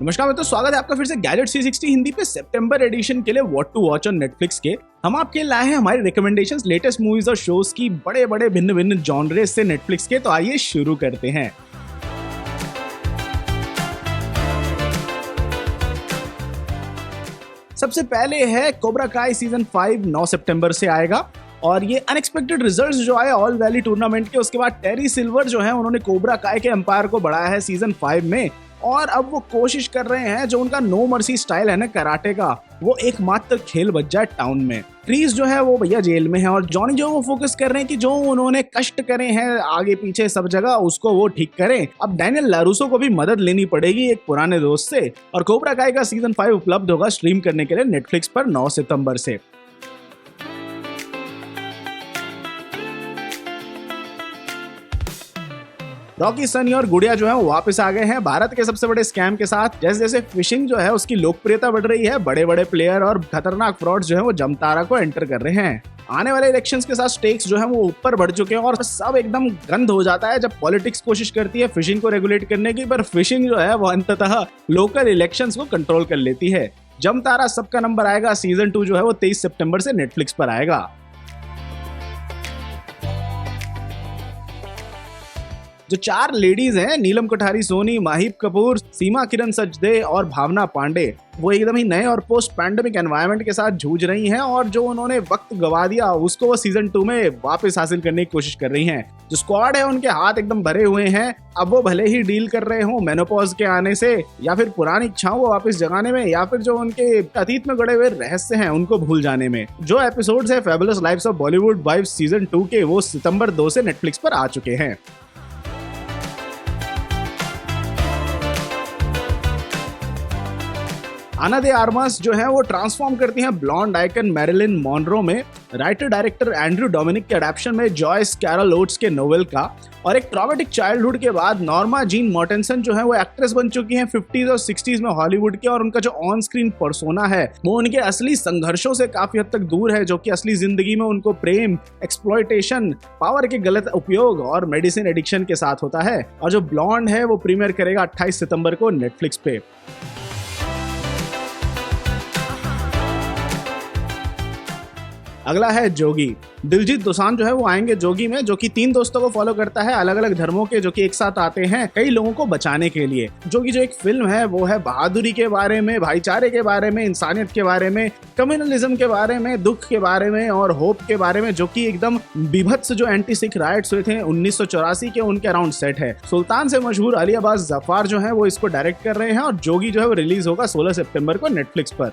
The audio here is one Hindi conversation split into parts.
नमस्कार मित्रों, स्वागत है आपका फिर से गैजेट 360 हिंदी पे सितंबर एडिशन के लिए what to watch on Netflix के। हम आपके लाए हैं हमारे रिकमेंडेशंस लेटेस्ट मूवीज और शोज की बड़े बड़े भिन्न भिन्न जॉनरेस से नेटफ्लिक्स के। तो आइए शुरू करते हैं। सबसे पहले है कोबरा काई सीजन 5 9 सितंबर से आएगा और ये अनएक्सपेक्टेड रिजल्ट्स जो आए ऑल वैली टूर्नामेंट के, उसके बाद टेरी सिल्वर जो है उन्होंने कोबरा काय के एम्पायर को बढ़ाया है सीजन 5 में और अब वो कोशिश कर रहे हैं जो उनका नो मर्सी स्टाइल है ना कराटे का, वो एकमात्र खेल बच जाए टाउन में। क्रीज जो है वो भैया जेल में है और जॉनी जो वो फोकस कर रहे हैं कि जो उन्होंने कष्ट करे हैं आगे पीछे सब जगह उसको वो ठीक करें। अब डैनियल लारूसो को भी मदद लेनी पड़ेगी एक पुराने दोस्त से। और कोबरा काय का सीजन 5 उपलब्ध होगा स्ट्रीम करने के लिए नेटफ्लिक्स पर 9 सितंबर से। रॉकी सनी और गुड़िया जो है वो वापस आ गए हैं भारत के सबसे बड़े स्कैम के साथ। जैसे जैसे फिशिंग जो है उसकी लोकप्रियता बढ़ रही है, बड़े बड़े प्लेयर और खतरनाक फ्रॉड्स जो है वो जमतारा को एंटर कर रहे हैं। आने वाले इलेक्शंस के साथ स्टेक्स जो है वो ऊपर बढ़ चुके हैं और सब एकदम गंद हो जाता है जब पॉलिटिक्स कोशिश करती है फिशिंग को रेगुलेट करने की, पर फिशिंग जो है वो अंततः लोकल इलेक्शंस को कंट्रोल कर लेती है। जमतारा सबका नंबर आएगा सीजन 2 जो है वो 23 सितंबर से नेटफ्लिक्स पर आएगा। जो 4 लेडीज हैं, नीलम कोठारी सोनी, माहिब कपूर, सीमा किरण सचदे और भावना पांडे, वो एकदम ही नए और पोस्ट पैंडेमिक एनवायरनमेंट के साथ जूझ रही हैं और जो उन्होंने वक्त गवा दिया उसको वो सीजन 2 में वापस हासिल करने की कोशिश कर रही हैं। जो स्क्वाड है उनके हाथ एकदम भरे हुए हैं। अब वो भले ही डील कर रहे हो मेनोपॉज के आने से या फिर पुरानी इच्छाओं को वापस जगाने में या फिर जो उनके अतीत में गड़े हुए रहस्य हैं उनको भूल जाने में। जो एपिसोड्स है fabulous lives of Bollywood wives season 2 के, वो सितंबर 2 से नेटफ्लिक्स पर आ चुके हैं। आना दे आर्मास जो है वो ट्रांसफॉर्म करती हैं ब्लॉन्ड आइकन मैरिलिन मॉनरो में। राइटर डायरेक्टर एंड्रयू डोमिनिक के अडैप्शन में जॉयस कैरल ओट्स के नोवेल का। और एक ट्रॉमेटिक चाइल्डहुड के बाद नॉर्मा जीन मॉर्टेंसन जो है वो एक्ट्रेस बन चुकी हैं 50s और 60s में हॉलीवुड के, और उनका जो ऑन स्क्रीन पर्सोना है वो उनके असली संघर्षों से काफी हद तक दूर है, जो कि असली जिंदगी में उनको प्रेम, एक्सप्लॉयटेशन, पावर के गलत उपयोग और मेडिसिन एडिक्शन के साथ होता है। और जो ब्लॉन्ड है वो प्रीमियर करेगा 28 सितंबर को नेटफ्लिक्स पे। अगला है जोगी। दिलजीत दोसांझ जो है वो आएंगे जोगी में, जो कि 3 दोस्तों को फॉलो करता है अलग अलग धर्मों के, जो कि एक साथ आते हैं कई लोगों को बचाने के लिए। जोगी जो एक फिल्म है वो है बहादुरी के बारे में, भाईचारे के बारे में, इंसानियत के बारे में, कम्युनलिज्म के बारे में, दुख के बारे में और होप के बारे में, जो कि एकदम बीभत्स जो एंटी सिख राइट्स हुए थे 1984 के उनके अराउंड सेट है। सुल्तान से मशहूर अली अब्बास जफार जो है वो इसको डायरेक्ट कर रहे हैं और जोगी जो है वो रिलीज होगा 16 सितंबर को नेटफ्लिक्स पर।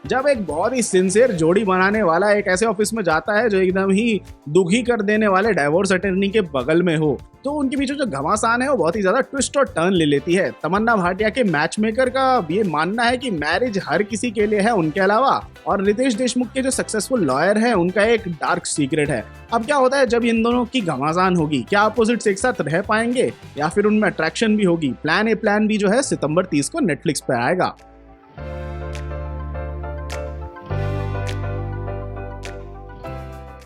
जब एक बहुत ही सिंसियर जोड़ी बनाने वाला एक ऐसे ऑफिस में जाता है जो एकदम ही दुखी कर देने वाले डाइवोर्स अटर्नी के बगल में हो, तो उनके बीच जो घमासान है वो बहुत ही ज्यादा ट्विस्ट और टर्न ले लेती है। तमन्ना भाटिया के मैच मेकर का ये मानना है कि मैरिज हर किसी के लिए है उनके अलावा, और रितेश देशमुख के जो सक्सेसफुल लॉयर है उनका एक डार्क सीक्रेट है। अब क्या होता है जब इन दोनों की घमासान होगी, क्या अपोजिट्स एक साथ रह पाएंगे या फिर उनमें अट्रैक्शन भी होगी? प्लान ए प्लान बी जो है सितंबर 30 को नेटफ्लिक्स पे आएगा।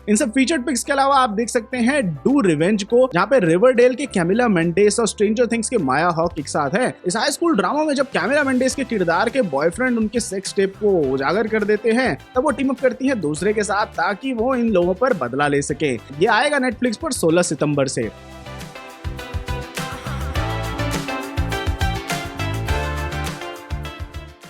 इन सब फीचर्ड पिक्स के अलावा आप देख सकते हैं डू रिवेंज को, जहाँ पे रिवरडेल के कैमिला मेंडेस और स्ट्रेंजर थिंग्स के माया हॉक एक साथ है। इस हाई स्कूल ड्रामा में जब कैमिला मेंडेस के किरदार के बॉयफ्रेंड उनके सेक्स टेप को उजागर कर देते हैं, तब वो टीम अप करती हैं दूसरे के साथ ताकि वो इन लोगों पर बदला ले सके। ये आएगा नेटफ्लिक्स पर 16 सितंबर से।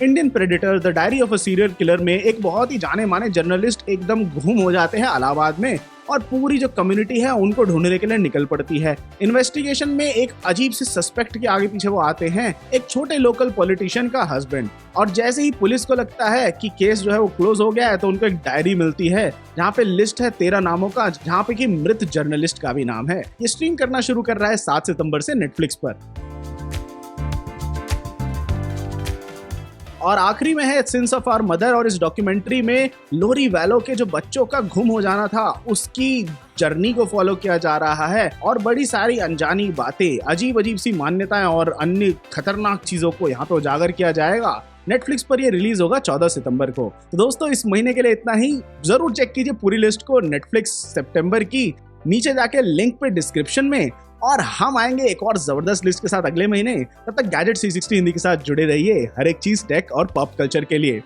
Indian predator the diary of a serial killer में एक बहुत ही जाने माने जर्नलिस्ट एकदम गुम हो जाते हैं इलाहाबाद में और पूरी जो कम्युनिटी है उनको ढूंढने के लिए निकल पड़ती है। इन्वेस्टिगेशन में एक अजीब से सस्पेक्ट के आगे पीछे वो आते हैं, एक छोटे लोकल पॉलिटिशियन का हस्बैंड। और जैसे ही पुलिस को लगता है कि केस जो है वो क्लोज हो गया है, तो उनको एक डायरी मिलती है जहाँ पे लिस्ट है 13 नामों का, जहाँ पे कि मृत जर्नलिस्ट का भी नाम है। ये स्ट्रीम करना शुरू कर रहा है 7 सितंबर से नेटफ्लिक्स पर। और आखिरी में है सिंस ऑफ आवर मदर, और इस डॉक्यूमेंट्री में लोरी वैलो के जो बच्चों का गुम हो जाना था उसकी जर्नी को फॉलो किया जा रहा है और बड़ी सारी अनजानी बातें, अजीब अजीब सी मान्यताएं और अन्य खतरनाक चीजों को यहाँ पे उजागर किया जाएगा। नेटफ्लिक्स पर ये रिलीज होगा 14 सितंबर को। तो दोस्तों इस महीने के लिए इतना ही। जरूर चेक कीजिए पूरी लिस्ट को नेटफ्लिक्स सितंबर की, नीचे जाके लिंक पे डिस्क्रिप्शन में और हम आएंगे एक और जबरदस्त लिस्ट के साथ अगले महीने। तब तक गैजेट 360 हिंदी के साथ जुड़े रहिए हर एक चीज टेक और पॉप कल्चर के लिए।